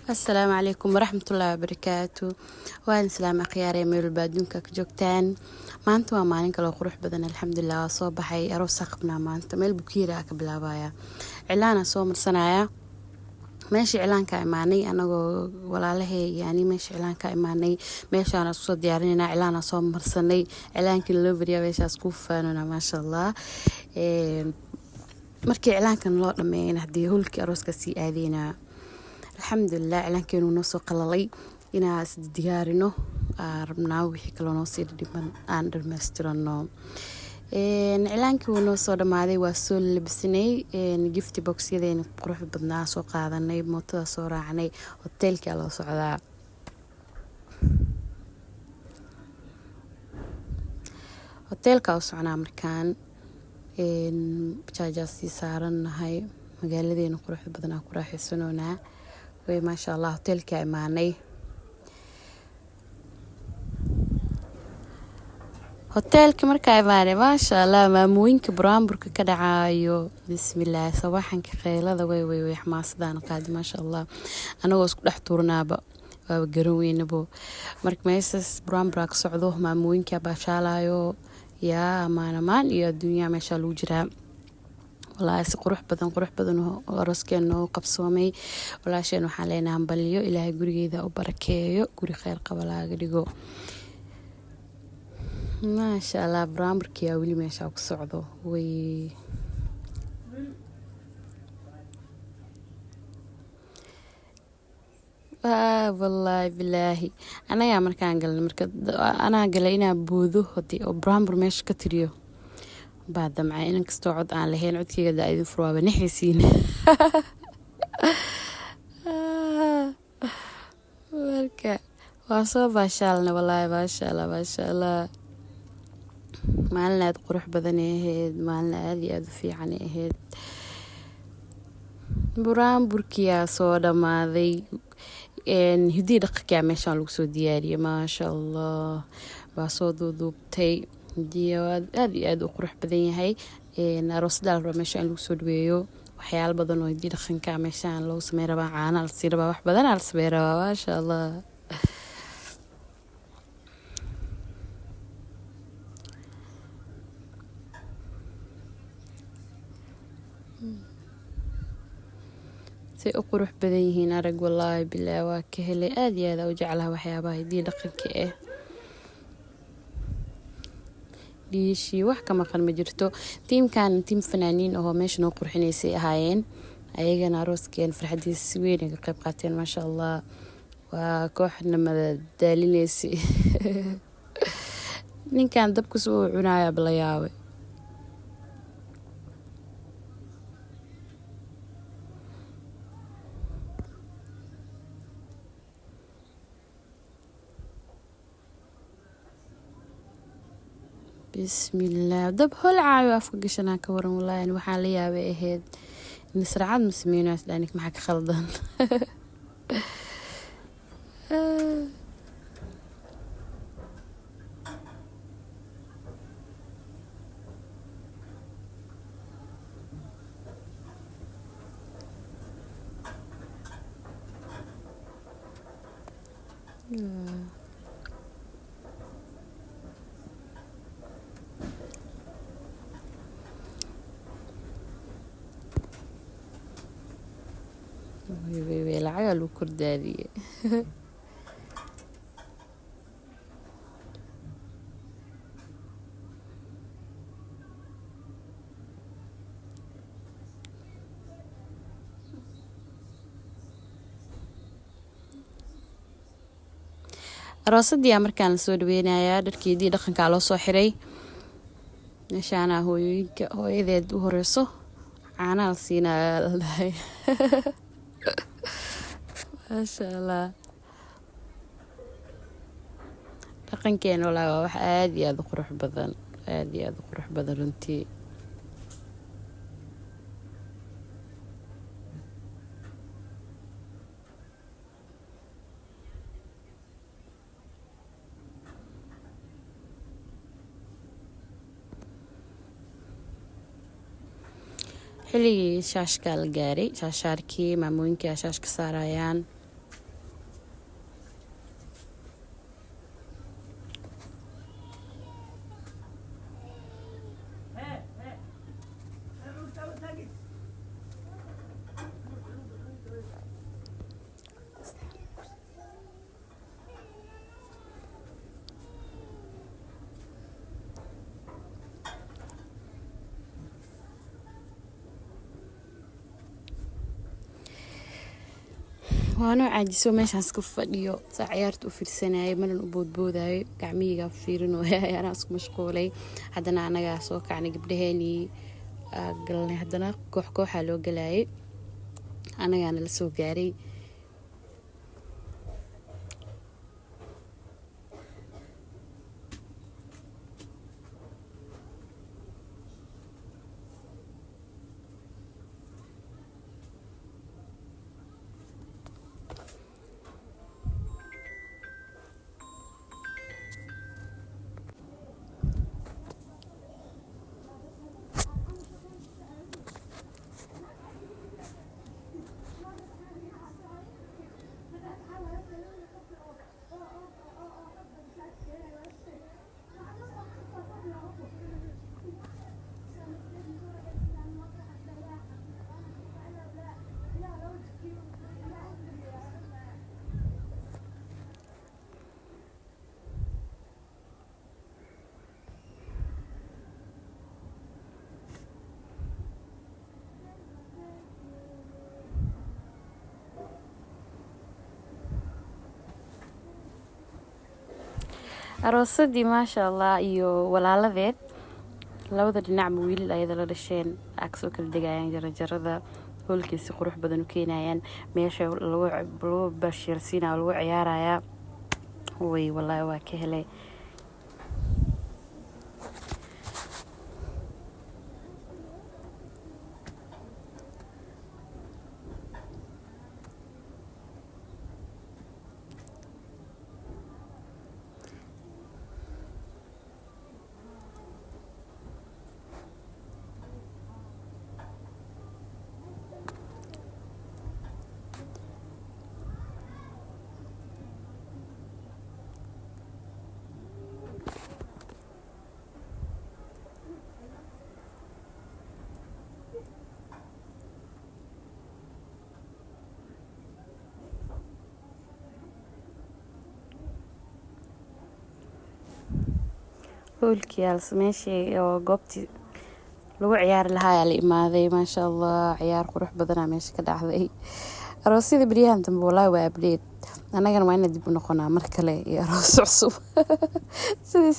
السلام عليكم ورحمة الله وبركاته. وأنا سلام أخياري ميل بادونك كجوكتان. ما أنتوا ما مانك لو قروح بدن الحمد لله صوبحي أروس سقبنا ما أنت ميل بكيرة قبل بايا إعلان صومر صنايا ماشي إعلان كإيماني أنا ولا له يعني ماشي إعلان كإيماني ماشي أنا صوت ديارنا إعلان صومر صني إعلان كل فيديو ماشي أسقوف أنا ما شاء الله markii cilaankan loo dhameeyay hadii hulkii arooska si aadina alxamdulillah cilaankeenu noo soo qalalay inaa is diyaarino rabnaa wixii kale noo sii dhiman aan dhammaystirano cilaankii uu noo soo dhamaaday waa soo labisnay gift boxyadeena qurux badnaa soo qaadanay mootada soo raacnay hotelka loo socdaa hotelka oo socnaa markaan bajaajaasi saaranahay magaaladeena quruxda badan ku raaxaysanoona way ma sha Allah hotelka imaanay hotelka markaa imaanay ma sha Allah maamooyinka buraanburka ka dhacayo bismillaah sawaxanka qeylada way xamaasadaan qaadi ma sha Allah anagoo isku dhex tuurnaaba waa garoweynabo markii meesas buraanbur ka socdo maamooyinka baashaalayo يا مان يا الدنيا ما شاء الله وجرا والله قروح بدن ورسكنه قبصومي ولا شيء وحالينا هنبليو إلهي قريدا وبركيو قري خير قبلا قريقو ما شاء الله برامبرك يا ولي ما شاء الله وي والله بالله أنا يا مركان أنا قلنا بوذو هدي أو برامبر مش كتريو بعد معي إنك استوعد على لهين عد كي قد أيدي فروا بنحسين مركا واصو باشالنا والله ما شاء الله ما لنا قروح بدني هيد ما لنا هذه في عني هيد برامبر كيا صودا ماذي هدي دقيقة ماشان لوكسو دياري ما شاء الله باسودو دوبتي دي هذه قروح بدني هاي نروس دار ماشان لوكسو دويو وحيال بدن ودي دقيقة ماشان لو سميرة بعانا الصير بواح بدن على سميرة ما شاء الله أقروح بديه نارج والله بالله وكهلي آدي هذا وجعلها وحيابها دي دقيقة دي شيء وحكة ما كان مجرته كان تيم فنانين وهو ماشي نقر حنيسي هاين أيجا ناروس كان في الحديث السويني قيبقاتين ما شاء الله وكوحنا ما دالينيسي نين كان دبكس وعناية بلاياوي بسم الله دب هل عايو أفوقش أنا كورن والله يعني وحاليا بأهيد نسرعات مسمينه ناس لأنك معك خلطان وي العيال وكردادية راسدي أمريكان السودوينية يا دركي دي دخن كالو صحري نشانا هو إذا هرسو أنا السينا الله ما شاء الله لكن كان ولا واحد عادي هذا قروح بدن عادي هذا قروح بدن انتي xilligii shaashka la gaaray shaashaarkii maamooyinka shaashka saarayaan waana caajiso meeshaas ka fadhiyo saa ciyaarta u fiirsanayay malan u boodboodayo gacmihayga fiirinooya ayaan isku mashquulay haddana anagaa soo kacnay gabdhaheenii galnay haddana koox kooxaa loo galayay anagaana la soo gaaray aroosadii maasha allah iyo walaaladeed labada dhinacba wiilal ayada la dhasheen agsoo kala degayaan jarajarada hoolkiisi qurux badan u keenayaan meesha lagu bashiirsiinaa lagu ciyaarayaa way wallaahi waa ka helay hoolkiyaals meeshii oo goobtii lagu ciyaari lahaa ayaa la imaaday maasha allah ciyaar qurux badanaa meesha ka dhacday aroosyada beryahan dambe wallaahi waa abdheed annagana waa ina dib u noqonaa mar kale iyo aroos cusub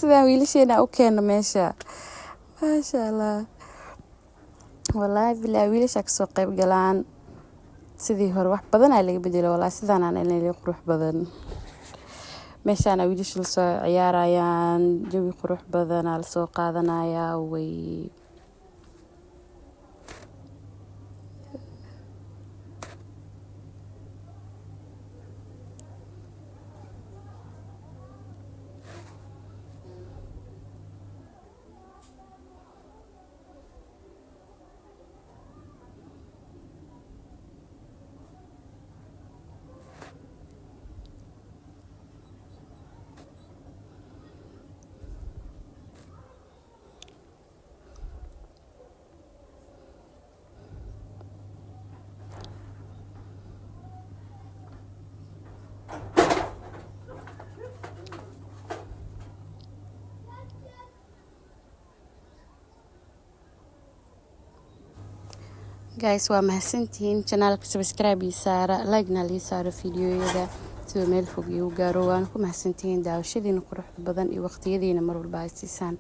sidaa wiilasheena u keena meesha maasha allah wallaahi bilaa wiilasha kasoo qayb galaan sidii hore wax badan aa laga bedelo wallaahi sidaanaan inay qurux badan meeshaan wiilasha la soo ciyaarayaan jawi qurux badan la soo qaadanayaa way guys waa mahadsantihiin channelka subscribe iyo saara like-na lii saaro fiidiyoyada sidoo meel fog igu gaaro waan ku mahadsantihiin daawashadiina quruxda badan iyo waqtiyadiina mar walba ay siisaan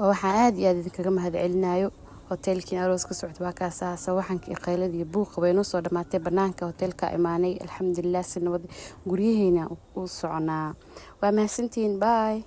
waxaan aad iyo aad idinkaga mahadcelinayo hotelkii aroos ka socdo waa kaasa sawaxankii qayladii buuqa way noo soo dhamaatay banaanka hotelka imaanay alxamdulillah si nabad guryaheena u soconaa waa mahadsantihiin bye